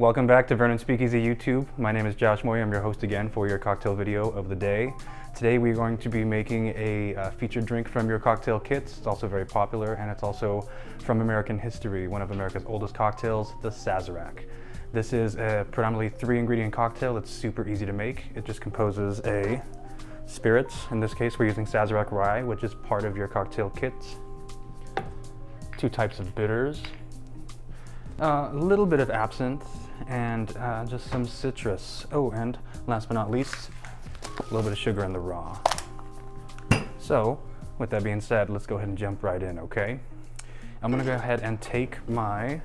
Welcome back to Vernon Speakeasy YouTube. My name is Josh Moy. I'm your host again for your cocktail video of the day. Today we're going to be making a featured drink from your cocktail kits. It's also very popular, and it's also from American history, one of America's oldest cocktails, the Sazerac. This is a predominantly 3-ingredient cocktail. It's super easy to make. It just composes a spirits. In this case, we're using Sazerac rye, which is part of your cocktail kit. 2 types of bitters, a little bit of absinthe, and just some citrus. Oh, and last but not least, a little bit of sugar in the raw. So, with that being said, let's go ahead and jump right in, okay? I'm gonna go ahead and take my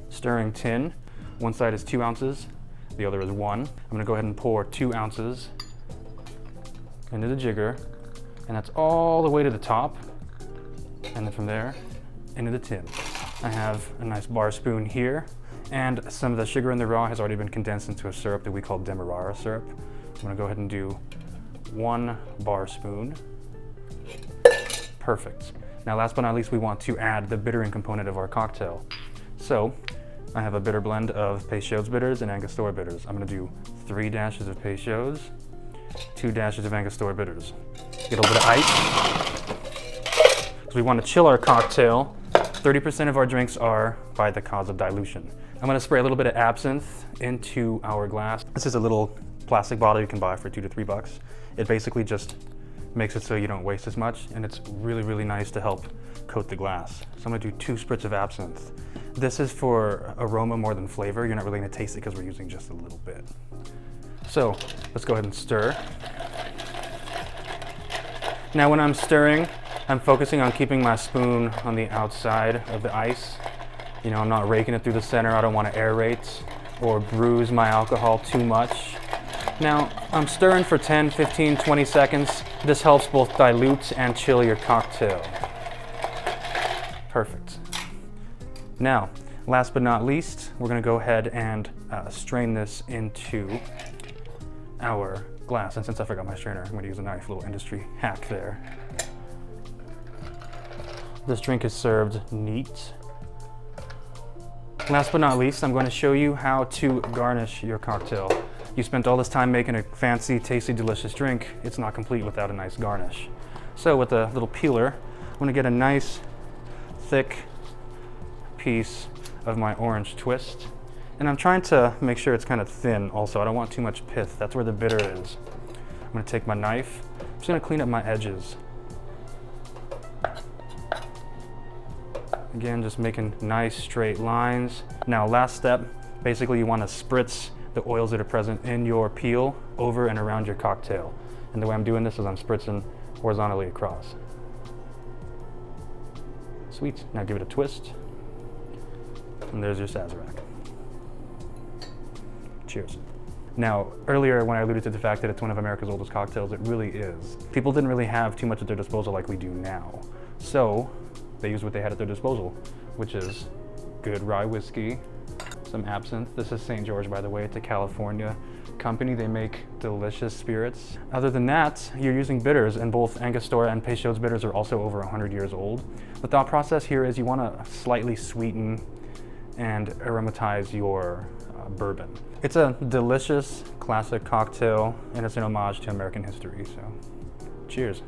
stirring tin. One side is 2 ounces, the other is 1. I'm gonna go ahead and pour 2 ounces into the jigger, and that's all the way to the top. And then from there, into the tin. I have a nice bar spoon here, and some of the sugar in the raw has already been condensed into a syrup that we call Demerara syrup. I'm gonna go ahead and do 1 bar spoon. Perfect. Now last but not least, we want to add the bittering component of our cocktail. So, I have a bitter blend of Peychaud's bitters and Angostura bitters. I'm gonna do 3 dashes of Peychaud's, 2 dashes of Angostura bitters. Get a little bit of ice. So we want to chill our cocktail. 30% of our drinks are by the cause of dilution. I'm going to spray a little bit of absinthe into our glass. This is a little plastic bottle you can buy for $2 to $3. It basically just makes it so you don't waste as much, and it's really, really nice to help coat the glass. So I'm going to do 2 spritz of absinthe. This is for aroma more than flavor. You're not really going to taste it because we're using just a little bit. So let's go ahead and stir. Now when I'm stirring, I'm focusing on keeping my spoon on the outside of the ice. You know, I'm not raking it through the center. I don't want to aerate or bruise my alcohol too much. Now, I'm stirring for 10, 15, 20 seconds. This helps both dilute and chill your cocktail. Perfect. Now, last but not least, we're going to go ahead and strain this into our glass. And since I forgot my strainer, I'm going to use a knife, little industry hack there. This drink is served neat. Last but not least, I'm going to show you how to garnish your cocktail. You spent all this time making a fancy, tasty, delicious drink. It's not complete without a nice garnish. So with a little peeler, I'm going to get a nice, thick piece of my orange twist. And I'm trying to make sure it's kind of thin also. I don't want too much pith. That's where the bitter is. I'm going to take my knife. I'm just going to clean up my edges. Again, just making nice straight lines. Now, last step, basically you want to spritz the oils that are present in your peel over and around your cocktail. And the way I'm doing this is I'm spritzing horizontally across. Sweet. Now give it a twist. And there's your Sazerac. Cheers. Now, earlier when I alluded to the fact that it's one of America's oldest cocktails, it really is. People didn't really have too much at their disposal like we do now. So, they used what they had at their disposal, which is good rye whiskey, some absinthe. This is St. George, by the way. It's a California company. They make delicious spirits. Other than that, you're using bitters, and both Angostura and Peychaud's bitters are also over 100 years old. The thought process here is you want to slightly sweeten and aromatize your bourbon. It's a delicious, classic cocktail, and it's an homage to American history, so cheers.